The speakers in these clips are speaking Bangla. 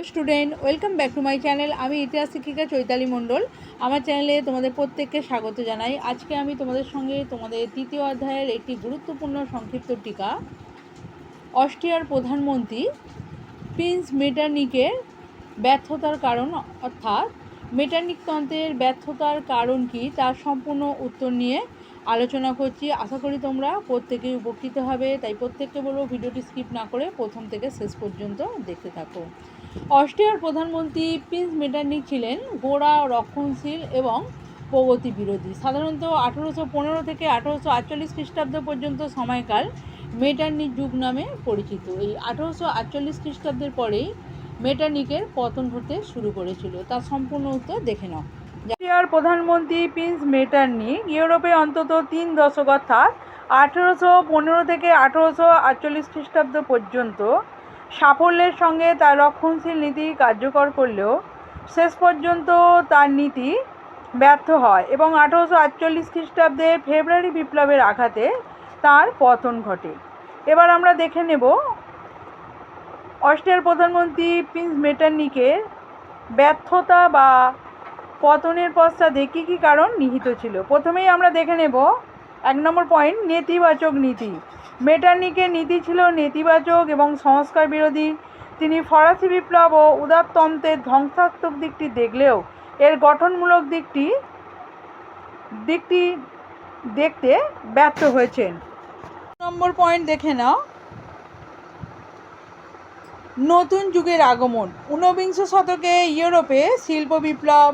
Student, welcome back to my channel. আমি ইতিহাস শিক্ষিকা চৈতালি মণ্ডল। আমার চ্যানেলে তোমাদের প্রত্যেককে স্বাগত জানাই। আজকে আমি তোমাদের সঙ্গে তোমাদের তৃতীয় অধ্যায়ের একটি গুরুত্বপূর্ণ সংক্ষিপ্ত টিকা, অস্ট্রিয়ার প্রধানমন্ত্রী প্রিন্স মেটারনিকের ব্যর্থতার কারণ, অর্থাৎ মেটারনিক তন্ত্রের ব্যর্থতার কারণ কি, তার সম্পূর্ণ উত্তর নিয়ে আলোচনা করছি। আশা করি তোমরা প্রত্যেকেই উপকৃত হবে, তাই প্রত্যেককে বলবো ভিডিওটি স্কিপ না করে প্রথম থেকে শেষ পর্যন্ত দেখতে থাকো। অস্ট্রিয়ার প্রধানমন্ত্রী প্রিন্স মেটারনিক ছিলেন গোঁড়া, রক্ষণশীল এবং প্রগতি বিরোধী। সাধারণত 1815 থেকে 1848 খ্রিস্টাব্দ পর্যন্ত সময়কাল মেটারনিক যুগ নামে পরিচিত। এই 1848 খ্রিস্টাব্দের পরেই মেটারনিকের পতন হতে শুরু করেছিল। তার সম্পূর্ণ উত্তর দেখে নাও। অস্ট্রিয়ার প্রধানমন্ত্রী প্রিন্স মেটারনিক ইউরোপে অন্তত 3 দশক, অর্থাৎ 1815 থেকে 1848 খ্রিস্টাব্দ পর্যন্ত সাফল্যের সঙ্গে তার রক্ষণশীল নীতি কার্যকর করলেও শেষ পর্যন্ত তার নীতি ব্যর্থ হয় এবং 1848 খ্রিস্টাব্দে ফেব্রুয়ারি বিপ্লবের আঘাতে তার পতন ঘটে। এবার আমরা দেখে নেব অস্ট্রিয়ার প্রধানমন্ত্রী প্রিন্স মেটারনিকের ব্যর্থতা বা পতনের পশ্চাতে কী কী কারণ নিহিত ছিল। প্রথমেই আমরা দেখে নেব 1 নম্বর পয়েন্ট, নেতিবাচক নীতি। মেটারনিকের নীতি ছিল নেতিবাচক এবং সংস্কার বিরোধী। তিনি ফরাসি বিপ্লব ও উদারতন্ত্রের ধ্বংসাত্মক দিকটি দেখলেও এর গঠনমূলক দিকটি দেখতে ব্যর্থ হয়েছেন। 2 নম্বর পয়েন্ট দেখে নাও, নতুন যুগের আগমন। ঊনবিংশ শতকে ইউরোপে শিল্প বিপ্লব,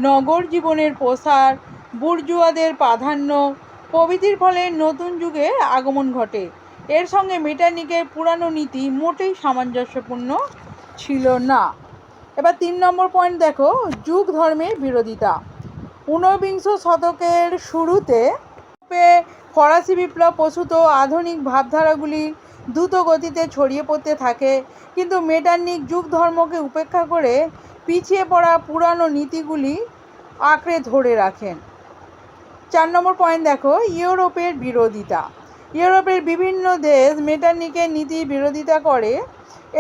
নগর জীবনের প্রসার, বুর্জুয়াদের প্রাধান্য প্রভৃতির ফলে নতুন যুগের আগমন ঘটে। এর সঙ্গে মেটারনিকের পুরানো নীতি মোটেই সামঞ্জস্যপূর্ণ ছিল না। এবার 3 নম্বর পয়েন্ট দেখো, যুগ ধর্মের বিরোধিতা। ঊনবিংশ শতকের শুরুতে ফরাসি বিপ্লব প্রসূত আধুনিক ভাবধারাগুলি দ্রুত গতিতে ছড়িয়ে পড়তে থাকে, কিন্তু মেটারনিক যুগ ধর্মকে উপেক্ষা করে পিছিয়ে পড়া পুরানো নীতিগুলি আঁকড়ে ধরে রাখেন। 4 নম্বর পয়েন্ট দেখো, ইউরোপের বিরোধিতা। ইউরোপের বিভিন্ন দেশ মেটারনিকের নীতি বিরোধিতা করে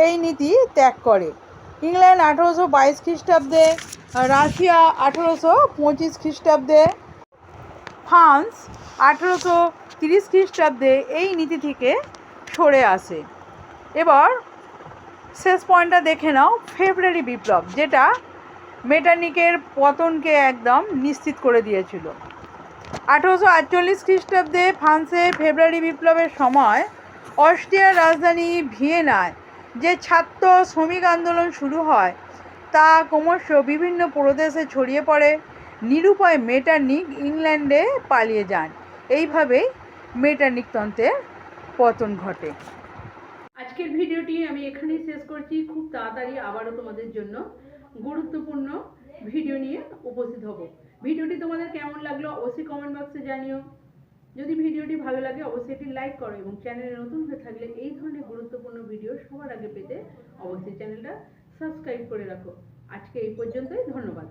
এই নীতি ত্যাগ করে। ইংল্যান্ড 1822 খ্রিস্টাব্দে, রাশিয়া 1825 খ্রিস্টাব্দে, ফ্রান্স 1830 খ্রিস্টাব্দে এই নীতি থেকে সরে আসে। এবার শেষ পয়েন্টটা দেখে নাও, ফেব্রুয়ারি বিপ্লব, যেটা মেটারনিকের পতনকে একদম নিশ্চিত করে দিয়েছিল। 1848 খ্রিস্টাব্দে ফ্রান্সে ফেব্রুয়ারি বিপ্লবের সময় অস্ট্রিয়ার রাজধানী ভিয়েনায় যে ছাত্র শ্রমিক আন্দোলন শুরু হয় তা ক্রমশ বিভিন্ন প্রদেশে ছড়িয়ে পড়ে। নিরুপায় মেটারনিক ইংল্যান্ডে পালিয়ে যান। এইভাবেই মেটারনিক তন্ত্রের পতন ঘটে। আজকের ভিডিওটি আমি এখানেই শেষ করছি। খুব তাড়াতাড়ি আবারও তোমাদের জন্য গুরুত্বপূর্ণ ভিডিও নিয়ে উপস্থিত হব। ভিডিওটি তোমাদের কেমন লাগলো অবশ্যই কমেন্ট বক্সে জানিও। যদি ভিডিওটি ভালো লাগে অবশ্যই একটি লাইক করো এবং চ্যানেলে নতুন হয়ে থাকলে এই ধরনের গুরুত্বপূর্ণ ভিডিও সবার আগে পেতে অবশ্যই চ্যানেলটা সাবস্ক্রাইব করে রাখো। আজকে এই পর্যন্তই, ধন্যবাদ।